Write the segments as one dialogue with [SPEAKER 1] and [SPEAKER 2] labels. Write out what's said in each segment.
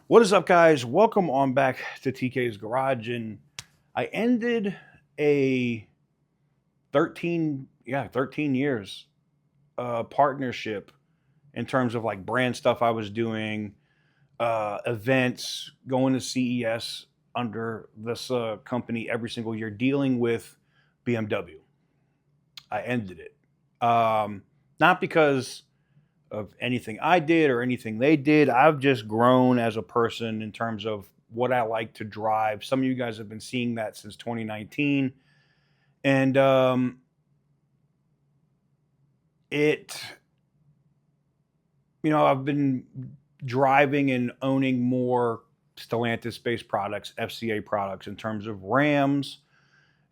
[SPEAKER 1] What is up, guys? Welcome on back to TK's Garage. And I ended a 13 years partnership in terms of like brand stuff I was doing, events, going to CES under this company every single year, dealing with BMW. I ended it. Not because of anything I did or anything they did. I've just grown as a person in terms of what I like to drive. Some of you guys have been seeing that since 2019. And I've been driving and owning more Stellantis based products, FCA products in terms of Rams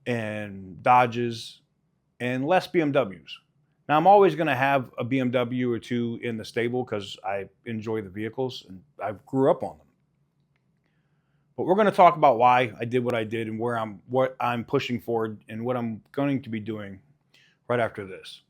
[SPEAKER 1] and Dodges and less BMWs. Now, I'm always going to have a BMW or two in the stable because I enjoy the vehicles and I grew up on them. But we're going to talk about why I did what I did and what I'm pushing forward and what I'm going to be doing right after this.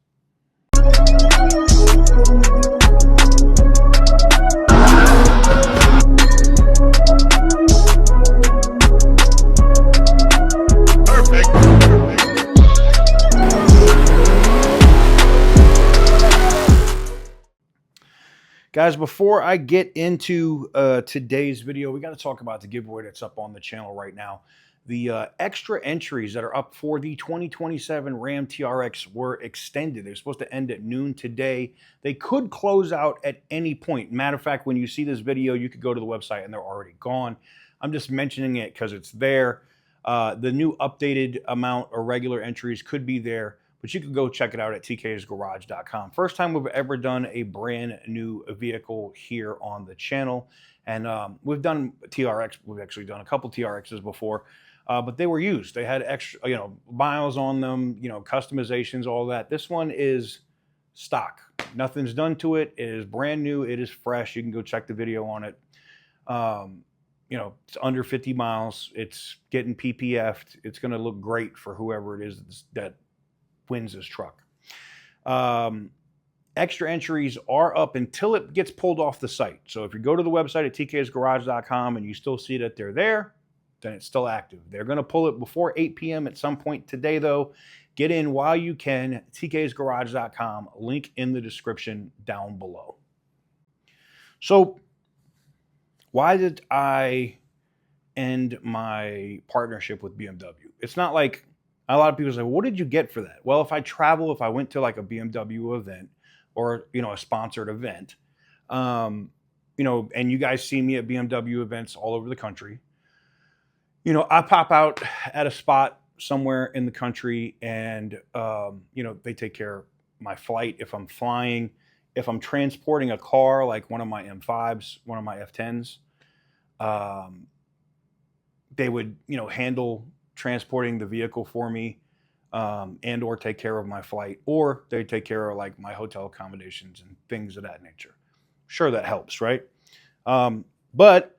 [SPEAKER 1] Guys, before I get into today's video, we got to talk about the giveaway that's up on the channel right now. The extra entries that are up for the 2027 Ram TRX were extended. They're supposed to end at noon today. They could close out at any point. Matter of fact, when you see this video, you could go to the website and they're already gone. I'm just mentioning it because it's there. The new updated amount of regular entries could be there, but you can go check it out at tk'sgarage.com. First time we've ever done a brand new vehicle here on the channel. And we've done TRX. We've actually done a couple TRXs before, but they were used. They had extra, miles on them, customizations, all that. This one is stock. Nothing's done to it. It is brand new. It is fresh. You can go check the video on it. It's under 50 miles. It's getting PPF'd. It's going to look great for whoever it is that wins this truck. Extra entries are up until it gets pulled off the site. So if you go to the website at tk'sgarage.com and you still see that they're there, then it's still active. They're going to pull it before 8 p.m. at some point today, though. Get in while you can. tk'sgarage.com. Link in the description down below. So why did I end my partnership with BMW? It's not like a lot of people say, what did you get for that? Well, if I went to like a BMW event or, a sponsored event, and you guys see me at BMW events all over the country, I pop out at a spot somewhere in the country and, they take care of my flight. If I'm flying, if I'm transporting a car, like one of my M5s, one of my F10s, they would, handle transporting the vehicle for me, and or take care of my flight, or they take care of like my hotel accommodations and things of that nature. Sure, that helps, right? But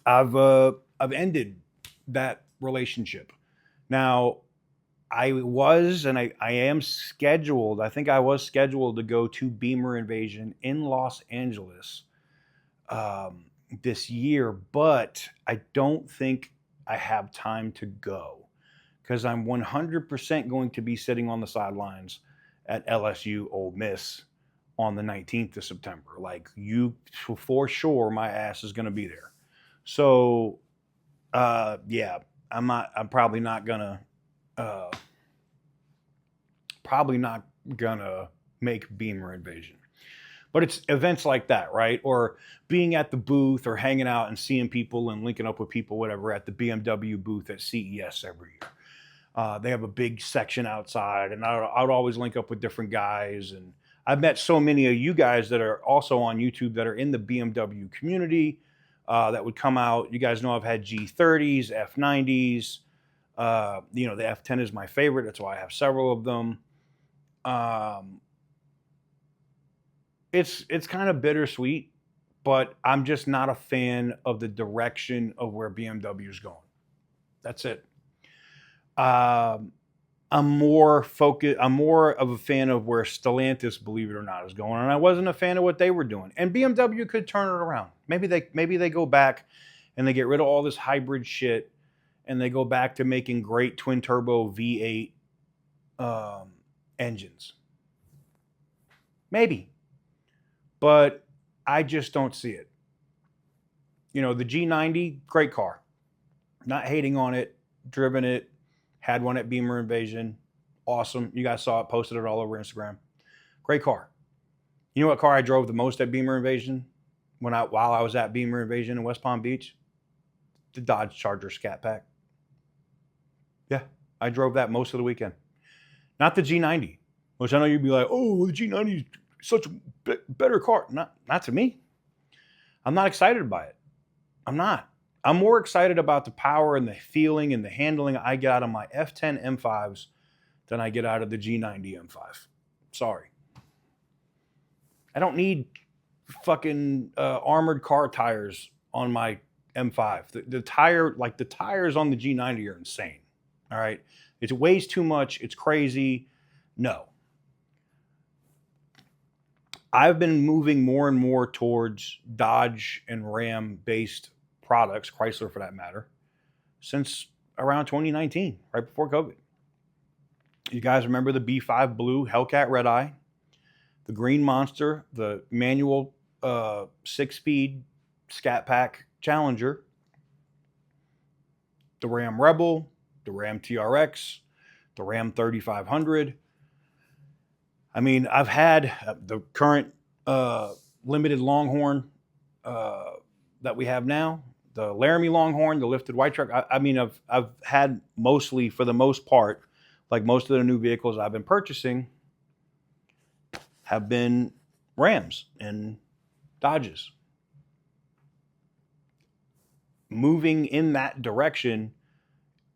[SPEAKER 1] I've ended that relationship. Now, I am scheduled. I think I was scheduled to go to Beamer Invasion in Los Angeles this year, but I don't think I have time to go because I'm 100% going to be sitting on the sidelines at LSU Ole Miss on the 19th of September. Like, for sure, my ass is going to be there. So, I'm probably not gonna make Beamer Invasion. But it's events like that, right? Or being at the booth or hanging out and seeing people and linking up with people, whatever, at the BMW booth at CES every year. They have a big section outside, and I would always link up with different guys. And I've met so many of you guys that are also on YouTube that are in the BMW community that would come out. You guys know I've had G30s, F90s. The F10 is my favorite. That's why I have several of them. It's kind of bittersweet, but I'm just not a fan of the direction of where BMW is going. That's it. I'm more focused. I'm more of a fan of where Stellantis, believe it or not, is going, and I wasn't a fan of what they were doing. And BMW could turn it around. Maybe they go back and they get rid of all this hybrid shit, and they go back to making great twin turbo V8 engines. Maybe, but I just don't see it. You know, the G90, great car. Not hating on it. Driven it. Had one at Beamer Invasion. Awesome. You guys saw it, posted it all over Instagram. Great car. You know what car I drove the most at Beamer Invasion while I was at Beamer Invasion in West Palm Beach? The Dodge Charger Scat Pack. Yeah, I drove that most of the weekend. Not the G90, which I know you'd be like, oh, the G90 is such a better car. Not to me. I'm not excited by it. I'm not. I'm more excited about the power and the feeling and the handling I get out of my F10 M5s than I get out of the G90 M5. Sorry. I don't need fucking armored car tires on my M5. The tires on the G90 are insane. All right. It weighs too much. It's crazy. No. I've been moving more and more towards Dodge and Ram based products, Chrysler for that matter, since around 2019, right before COVID. You guys remember the B5 Blue Hellcat Red Eye, the Green Monster, the manual 6-speed Scat Pack Challenger, the Ram Rebel, the Ram TRX, the Ram 3500. I mean, I've had the current limited Longhorn that we have now, the Laramie Longhorn, the lifted white truck. I mean, I've had mostly, for the most part, like most of the new vehicles I've been purchasing have been Rams and Dodges. Moving in that direction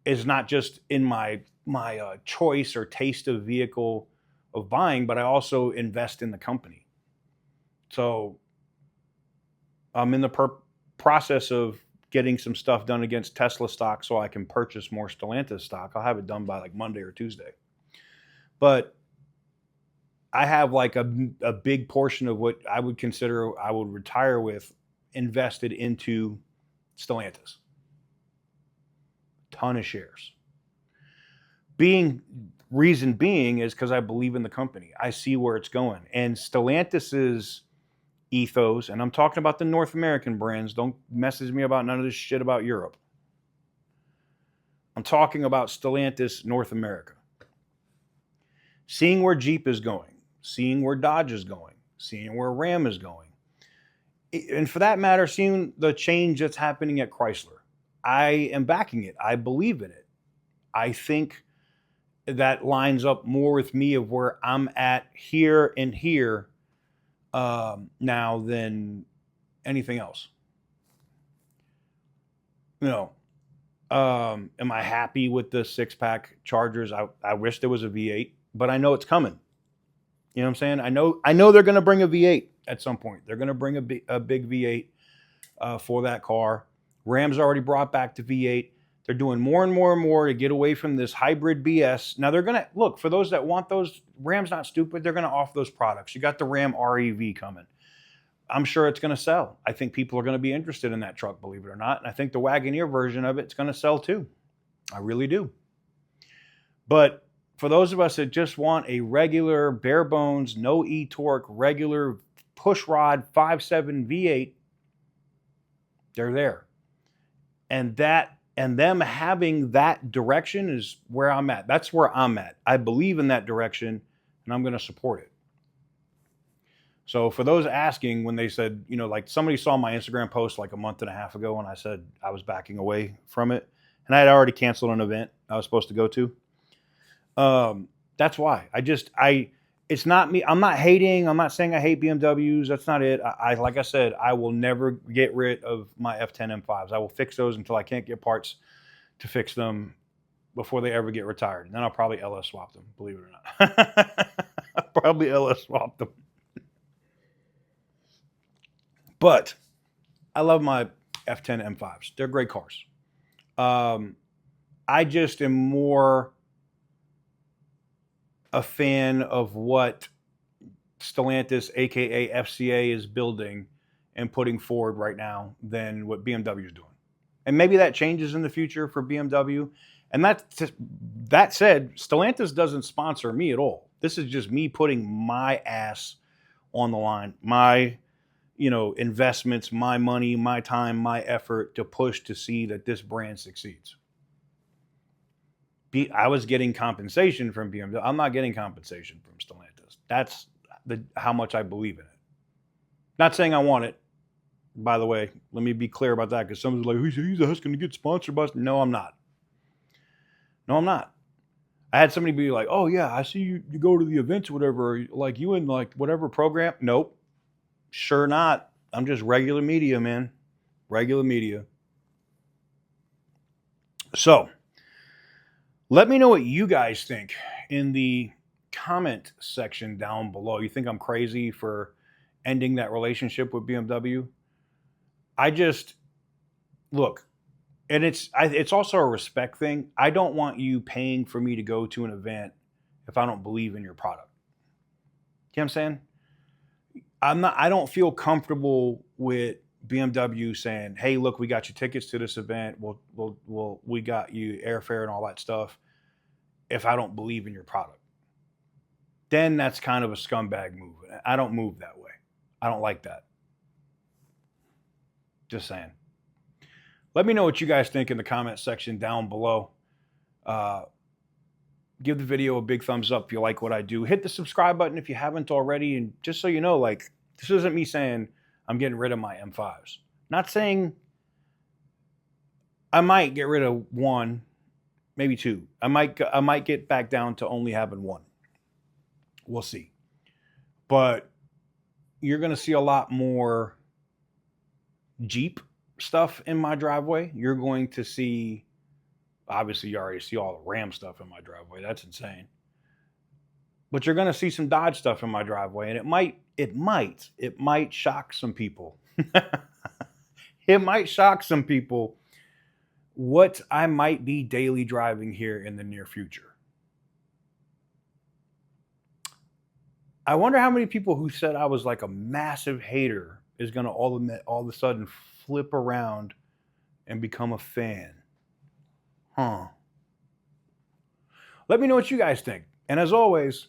[SPEAKER 1] is not just in my choice or taste of vehicle of buying, but I also invest in the company. So I'm in the process of getting some stuff done against Tesla stock so I can purchase more Stellantis stock. I'll have it done by like Monday or Tuesday. But I have like a big portion of what I would consider I would retire with invested into Stellantis. Ton of shares. Reason being is because I believe in the company. I see where it's going. And Stellantis's ethos, and I'm talking about the North American brands. Don't message me about none of this shit about Europe. I'm talking about Stellantis North America. Seeing where Jeep is going, seeing where Dodge is going, seeing where Ram is going, and for that matter, seeing the change that's happening at Chrysler. I am backing it. I believe in it. I think that lines up more with me of where I'm at here and here now than anything else. You know, am I happy with the 6-pack Chargers? I wish there was a V8, but I know it's coming. You know what I'm saying? I know they're going to bring a V8 at some point. They're going to bring a big V8 for that car. Ram's already brought back the V8. They're doing more and more and more to get away from this hybrid BS. Now they're going to, look, for those that want those, Ram's not stupid. They're going to offer those products. You got the Ram REV coming. I'm sure it's going to sell. I think people are going to be interested in that truck, believe it or not. And I think the Wagoneer version of it's going to sell too. I really do. But for those of us that just want a regular, bare bones, no e-torque, regular push rod 5.7 V8, they're there. And them having that direction is where I'm at. That's where I'm at. I believe in that direction, and I'm going to support it. So for those asking, when they said, you know, like somebody saw my Instagram post like a month and a half ago when I said I was backing away from it, and I had already canceled an event I was supposed to go to. That's why. It's not me. I'm not hating. I'm not saying I hate BMWs. That's not it. Like I said, I will never get rid of my F10 M5s. I will fix those until I can't get parts to fix them before they ever get retired. And then I'll probably LS swap them, believe it or not. I'll probably LS swap them. But I love my F10 M5s. They're great cars. I just am more a fan of what Stellantis, aka FCA, is building and putting forward right now than what BMW is doing. And maybe that changes in the future for BMW. And that said, Stellantis doesn't sponsor me at all. This is just me putting my ass on the line, my investments, my money, my time, my effort to push to see that this brand succeeds. I was getting compensation from BMW. I'm not getting compensation from Stellantis. That's how much I believe in it. Not saying I want it, by the way. Let me be clear about that, because someone's like, he's asking to get sponsored by. No, I'm not. No, I'm not. I had somebody be like, oh yeah, I see you go to the events or whatever, like you in like whatever program. Nope. Sure not. I'm just regular media, man. Regular media. So, let me know what you guys think in the comment section down below. You think I'm crazy for ending that relationship with BMW? I just, look, and it's also a respect thing. I don't want you paying for me to go to an event if I don't believe in your product. You know what I'm saying? I don't feel comfortable with BMW saying, hey, look, we got you tickets to this event. We got you airfare and all that stuff. If I don't believe in your product, then that's kind of a scumbag move. I don't move that way. I don't like that. Just saying. Let me know what you guys think in the comment section down below. Give the video a big thumbs up if you like what I do. Hit the subscribe button if you haven't already. And just so you know, like, this isn't me saying I'm getting rid of my M5s. Not saying I might get rid of one, maybe two. I might get back down to only having one. We'll see. But you're going to see a lot more Jeep stuff in my driveway. You're going to see, obviously you already see all the Ram stuff in my driveway. That's insane. But you're going to see some Dodge stuff in my driveway, and it might shock some people. It might shock some people what I might be daily driving here in the near future. I wonder how many people who said I was like a massive hater is going to all of a sudden flip around and become a fan. Huh. Let me know what you guys think. And as always,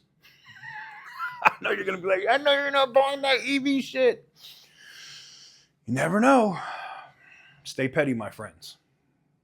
[SPEAKER 1] I know you're going to be like, I know you're not buying that EV shit. You never know. Stay petty, my friends.